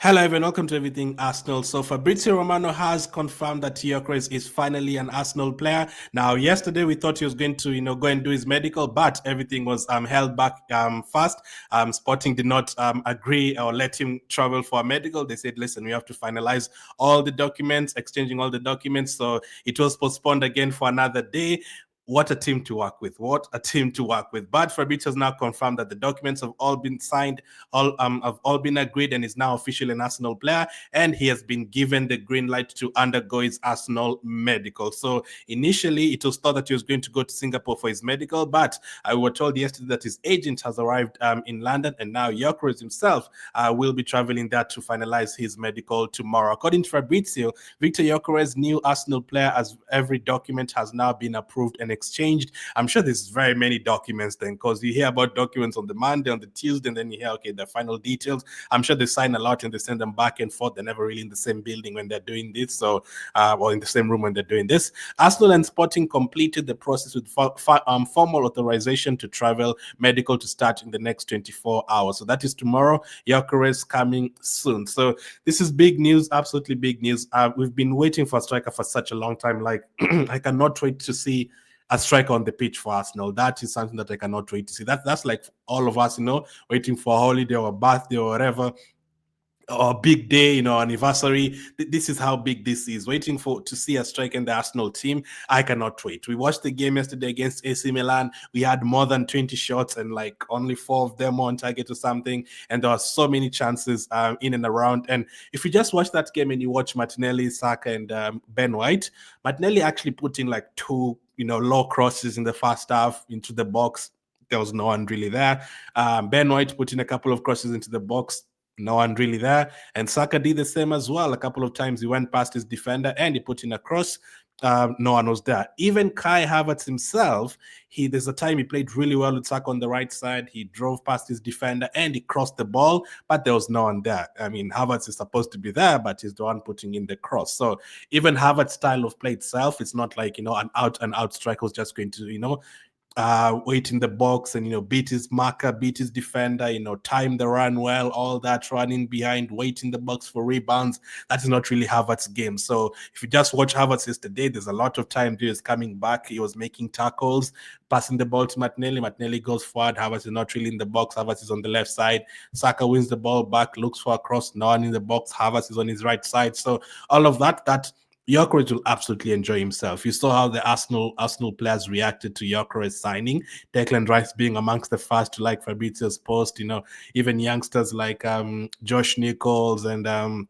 Hello everyone, welcome to Everything Arsenal. So Fabrizio Romano has confirmed that Gyökeres is finally an Arsenal player. Now, yesterday we thought he was going to, go and do his medical, but everything was held back fast. Sporting did not agree or let him travel for a medical. They said, listen, we have to finalize all the documents, exchanging all the documents. So it was postponed again for another day. What a team to work with. What a team to work with. But Fabrizio has now confirmed that the documents have all been signed, all have all been agreed, and is now officially an Arsenal player. And he has been given the green light to undergo his Arsenal medical. So initially, it was thought that he was going to go to Singapore for his medical, but I were told yesterday that his agent has arrived in London, and now Gyökeres himself will be traveling there to finalize his medical tomorrow. According to Fabrizio, Victor Gyökeres, new Arsenal player, as every document has now been approved and exchanged. I'm sure there's very many documents then, because you hear about documents on the Monday, on the Tuesday, and then you hear, okay, the final details. I'm sure they sign a lot and they send them back and forth. They're never really in the same building when they're doing this, so or in the same room when they're doing this. Arsenal and Sporting completed the process with formal authorization to travel medical to start in the next 24 hours. So that is tomorrow. Gyökeres coming soon. So this is big news, absolutely big news. We've been waiting for a striker for such a long time. Like I cannot wait to see a striker on the pitch for Arsenal. That is something that I cannot wait to see. That's like all of us, waiting for a holiday or a birthday or whatever, or a big day, anniversary. This is how big this is. Waiting to see a strike in the Arsenal team. I cannot wait. We watched the game yesterday against AC Milan. We had more than 20 shots and like only 4 of them on target or something. And there are so many chances in and around. And if you just watch that game and you watch Martinelli, Saka, and Ben White, Martinelli actually put in like 2, low crosses in the first half into the box. There was no one really there. Ben White put in a couple of crosses into the box. No one really there. And Saka did the same as well. A couple of times he went past his defender and he put in a cross. No one was there. Even Kai Havertz himself, there's a time he played really well with Saka on the right side. He drove past his defender and he crossed the ball, but there was no one there. I mean, Havertz is supposed to be there, but he's the one putting in the cross. So even Havertz's style of play itself, it's not like, an out striker who's just going to, wait in the box and beat his marker, beat his defender, time the run well, all that, running behind, wait in the box for rebounds. That is not really Havertz's game. So if you just watch Havertz yesterday, there's a lot of time he was coming back, he was making tackles, passing the ball to Martinelli goes forward, Havertz is not really in the box, Havertz is on the left side, Saka wins the ball back, looks for a cross, no one in the box, Havertz is on his right side. So all of that Gyökeres will absolutely enjoy himself. You saw how the Arsenal players reacted to Gyökeres signing. Declan Rice being amongst the first to like Fabrizio's post. Even youngsters like Josh Nichols and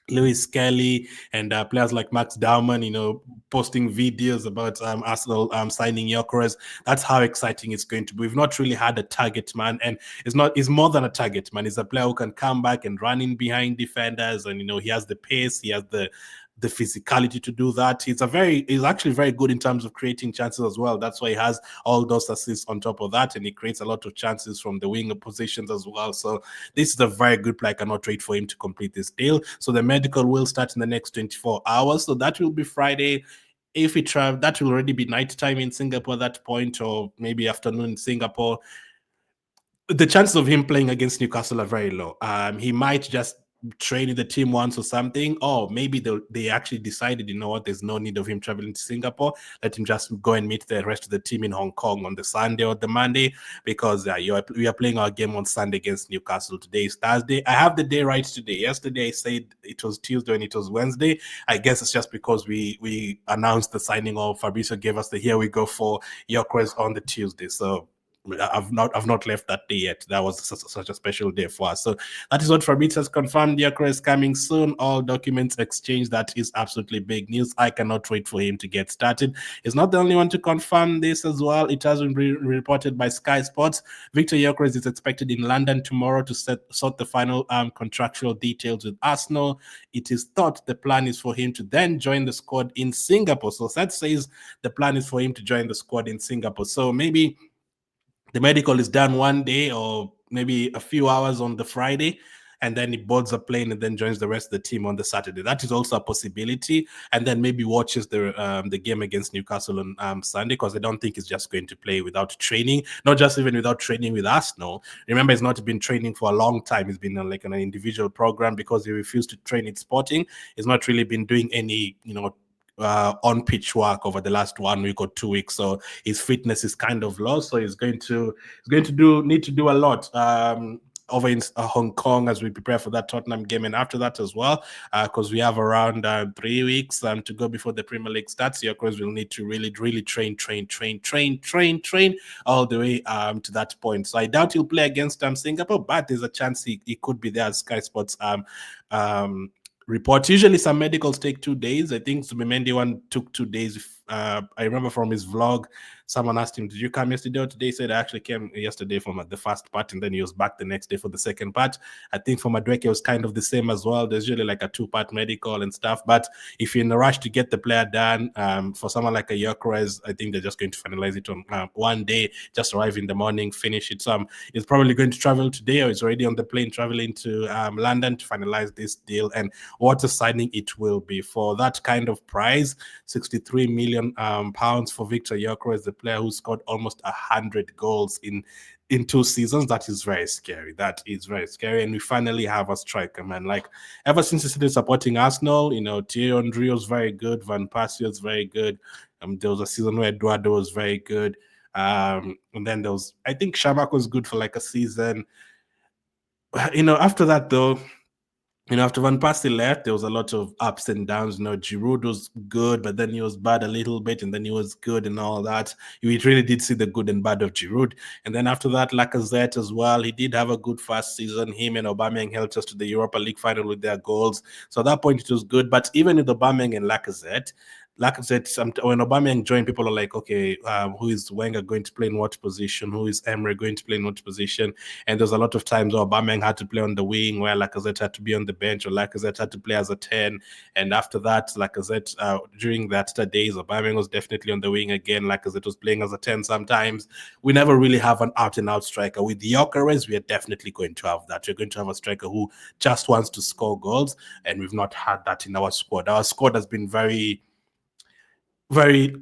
Lewis Kelly and players like Max Dauman, posting videos about Arsenal signing Gyökeres. That's how exciting it's going to be. We've not really had a target man, and it's more than a target man. He's a player who can come back and run in behind defenders, and he has the pace, he has the physicality to do that. He's actually very good in terms of creating chances as well. That's why he has all those assists on top of that, and he creates a lot of chances from the winger positions as well. So this is a very good play. I cannot wait for him to complete this deal. So the medical will start in the next 24 hours. So that will be Friday. If we travel, that will already be nighttime in Singapore at that point, or maybe afternoon in Singapore. The chances of him playing against Newcastle are very low. He might just train the team once or something, or maybe they actually decided, there's no need of him traveling to Singapore. Let him just go and meet the rest of the team in Hong Kong on the Sunday or the Monday, because we are playing our game on Sunday against Newcastle. Today is Thursday. I have the day right today. Yesterday I said it was Tuesday and it was Wednesday. I guess it's just because we announced the signing of Fabrizio, gave us the here we go for Gyökeres on the Tuesday. So I've not left that day yet. That was such a special day for us. So that is what Fabrizio has confirmed. Gyökeres is coming soon. All documents exchanged. That is absolutely big news. I cannot wait for him to get started. He's not the only one to confirm this as well. It has been reported by Sky Sports. Victor Gyökeres is expected in London tomorrow to sort the final contractual details with Arsenal. It is thought the plan is for him to then join the squad in Singapore. So that says the plan is for him to join the squad in Singapore. So maybe the medical is done one day or maybe a few hours on the Friday. and then he boards a plane and then joins the rest of the team on the Saturday. That is also a possibility. And then maybe watches the game against Newcastle on Sunday, because I don't think he's just going to play without training, not just even without training with Arsenal. Remember, he's not been training for a long time. He's been on like an individual program because he refused to train at Sporting. He's not really been doing any, on pitch work over the last 1 week or 2 weeks, so his fitness is kind of low. So he's going to need to do a lot over in Hong Kong as we prepare for that Tottenham game, and after that as well, because we have around 3 weeks to go before the Premier League starts. Gyökeres will need to really train all the way to that point. So I doubt he'll play against Singapore, but there's a chance he could be there, as Sky Sports report. Usually some medicals take 2 days. I think Zubimendi one took 2 days. I remember from his vlog, someone asked him, did you come yesterday or today? He said, I actually came yesterday for the first part, and then he was back the next day for the second part. I think for Madueke it was kind of the same as well. There's usually like a 2-part medical and stuff. But if you're in a rush to get the player done, for someone like a Gyökeres, I think they're just going to finalize it on 1 day, just arrive in the morning, finish it. So he's probably going to travel today, or he's already on the plane traveling to London to finalize this deal. And what a signing it will be for that kind of price. 63 million pounds for Victor Gyökeres, the player who scored almost 100 goals in 2 seasons. That is very scary. That is very scary. And we finally have a striker, man. Like, ever since he started supporting Arsenal, Thierry Henry was very good, Van Persie was very good. There was a season where Eduardo was very good. And then there was, I think Shamak was good for like a season. After that though, after Van Persie left, there was a lot of ups and downs. Giroud was good, but then he was bad a little bit, and then he was good and all that. We really did see the good and bad of Giroud. And then after that, Lacazette as well. He did have a good first season. Him and Aubameyang helped us to the Europa League final with their goals. So at that point, it was good. But even with Aubameyang and Lacazette, when Aubameyang joined, people are like, okay, who is Wenger going to play in what position? Who is Emre going to play in what position? And there's a lot of times where Aubameyang had to play on the wing, where Lacazette had to be on the bench, or Lacazette had to play as a 10. And after that, Lacazette, during that days, Aubameyang was definitely on the wing again. Lacazette was playing as a 10 sometimes. We never really have an out-and-out striker. With Gyökeres, we are definitely going to have that. We're going to have a striker who just wants to score goals, and we've not had that in our squad. Our squad has been very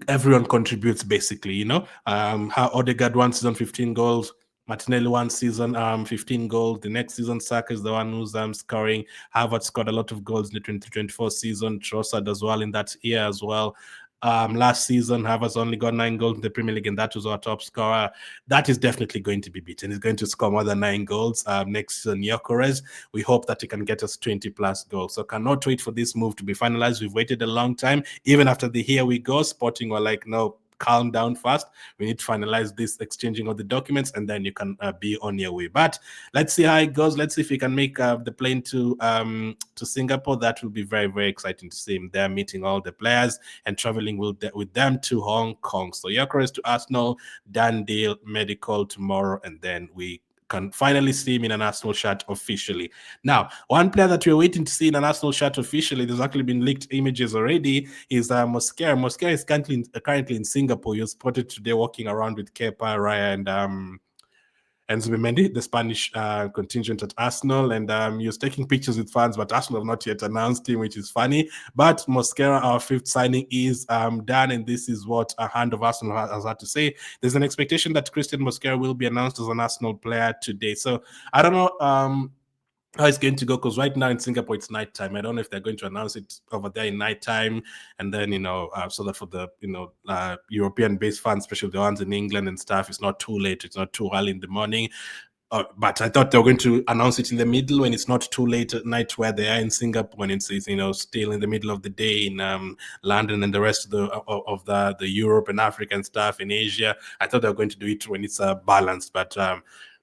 everyone contributes basically. How Odegaard 1 season 15 goals, Martinelli 1 season 15 goals. The next season Saka is the one who's scoring. Havertz scored a lot of goals in the 2024 season. Trossard as well in that year as well. Last season, Havertz only got 9 goals in the Premier League, and that was our top scorer. That is definitely going to be beaten. He's going to score more than 9 goals next season. Gyökeres, we hope that he can get us 20 plus goals. So cannot wait for this move to be finalized. We've waited a long time. Even after the here we go, Sporting were like, no, calm down fast. We need to finalize this exchanging of the documents, and then you can be on your way. But let's see how it goes. Let's see if we can make the plane to Singapore. That will be very, very exciting to see him there, meeting all the players and traveling with them to Hong Kong. So Gyökeres to Arsenal, done deal, medical tomorrow, and then we can finally see him in an Arsenal shirt officially. Now, one player that we're waiting to see in an Arsenal shirt officially, there's actually been leaked images already, is Mosquera. Mosquera is currently in Singapore. You're spotted today walking around with Kepa, Raya, and Zubimendi, the Spanish contingent at Arsenal. And he was taking pictures with fans, but Arsenal have not yet announced him, which is funny. But Mosquera, our 5th signing, is done, and this is what a hand of Arsenal has had to say. There's an expectation that Christian Mosquera will be announced as an Arsenal player today. So I don't know how it's going to go, because right now in Singapore it's nighttime. I don't know if they're going to announce it over there in nighttime, and then so that for the European-based fans, especially the ones in England and stuff, it's not too late, it's not too early in the morning. But I thought they were going to announce it in the middle, when it's not too late at night where they are in Singapore, when it's still in the middle of the day in London and the rest of the Europe and Africa and stuff in Asia. I thought they were going to do it when it's balanced, but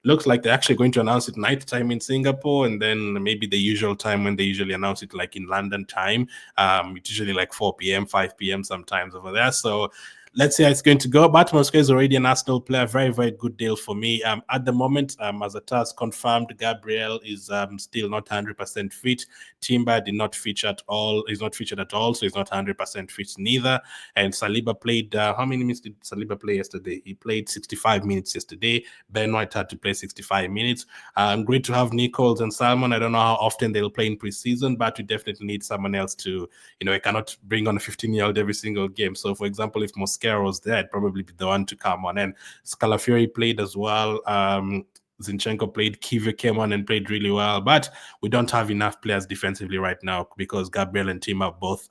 looks like they're actually going to announce it nighttime in Singapore, and then maybe the usual time when they usually announce it, like in London time. It's usually like 4 p.m., 5 p.m. sometimes over there. So let's see how it's going to go. But Mosquera is already an Arsenal player. Very, very good deal for me. At the moment, as it has confirmed, Gabriel is still not 100% fit. Timber did not feature at all. He's not featured at all, so he's not 100% fit neither. And Saliba played, how many minutes did Saliba play yesterday? He played 65 minutes yesterday. Ben White had to play 65 minutes. Great to have Nichols and Salmon. I don't know how often they'll play in preseason, but we definitely need someone else to, I cannot bring on a 15-year-old every single game. So, for example, if Mosquera was there, I'd probably be the one to come on. And Scalafiori played as well. Zinchenko played, Kiva came on and played really well, but we don't have enough players defensively right now because Gabriel and Tim are both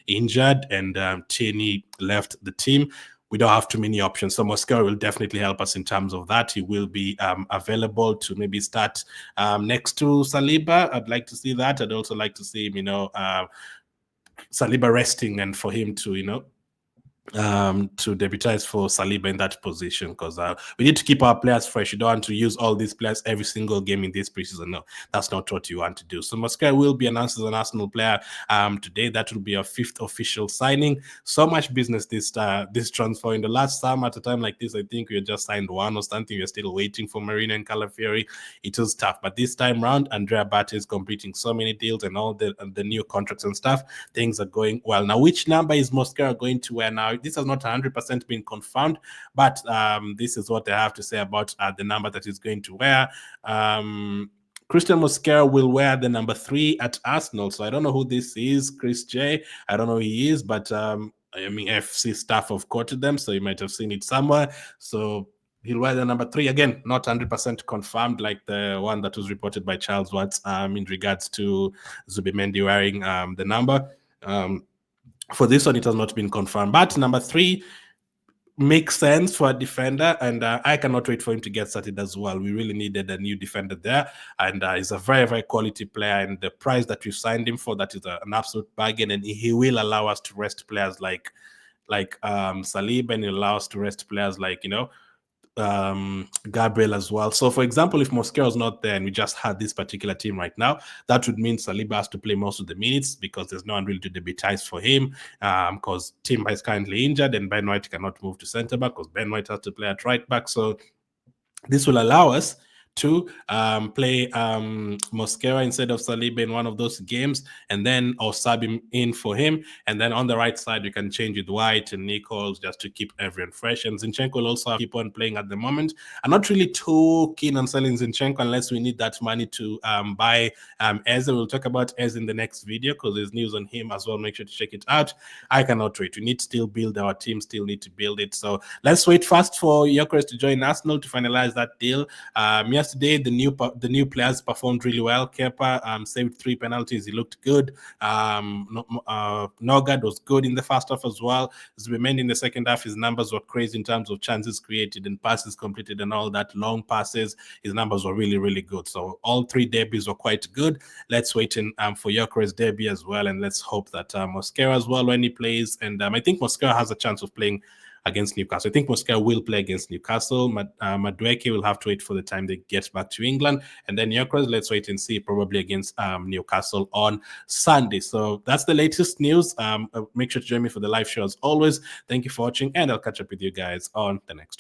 injured, and Tierney left the team. We don't have too many options. So Mosquera will definitely help us in terms of that. He will be available to maybe start next to Saliba. I'd like to see that. I'd also like to see him, Saliba resting and for him to, to debutize for Saliba in that position, because we need to keep our players fresh. You don't want to use all these players every single game in this preseason. No, that's not what you want to do. So Mosquera will be announced as an Arsenal player today. That will be our 5th official signing. So much business this transfer. In the last summer, at a time like this, I think we had just signed one or something. We're still waiting for Marina and Calafiori. It was tough, but this time round, Andrea Bate is completing so many deals and all the new contracts and stuff. Things are going well. Now, which number is Mosquera going to wear now? This has not 100% been confirmed, but this is what I have to say about the number that he's going to wear. Christian Mosquera will wear the number 3 at Arsenal. So I don't know who this is, Chris J. I don't know who he is, but FC staff have quoted them, so you might have seen it somewhere. So he'll wear the number 3. Again, not 100% confirmed like the one that was reported by Charles Watts in regards to Zubimendi wearing the number. For this one, it has not been confirmed. But number 3 makes sense for a defender, and I cannot wait for him to get started as well. We really needed a new defender there, and he's a very, very quality player, and the price that we've signed him for, that is an absolute bargain, and he will allow us to rest players like Saliba, and he'll allow us to rest players like, Gabriel as well. So, for example, if Mosquera is not there and we just had this particular team right now, that would mean Saliba has to play most of the minutes because there's no one really to debutize for him, because Timber is currently injured and Ben White cannot move to centre back because Ben White has to play at right back. So this will allow us to play Mosquera instead of Saliba in one of those games, and then or sub him in for him. And then on the right side, you can change with White and Nichols just to keep everyone fresh. And Zinchenko will also keep on playing at the moment. I'm not really too keen on selling Zinchenko unless we need that money to buy Eze. We'll talk about Eze in the next video because there's news on him as well. Make sure to check it out. I cannot wait. We need to still build our team, still need to build it. So let's wait first for Gyökeres to join Arsenal to finalize that deal. Yesterday, the new players performed really well. Kepa saved 3 penalties. He looked good. Nogard was good in the first half as well. Zubimendi in the second half, his numbers were crazy in terms of chances created and passes completed and all that, long passes. His numbers were really, really good. So all 3 debuts were quite good. Let's wait in for Gyökeres' debut as well, and let's hope that Mosquera as well when he plays. And I think Mosquera has a chance of playing against Newcastle. I think Mosquera will play against Newcastle. Madueke will have to wait for the time they get back to England. And then Gyökeres, let's wait and see, probably against Newcastle on Sunday. So that's the latest news. Make sure to join me for the live show as always. Thank you for watching, and I'll catch up with you guys on the next one.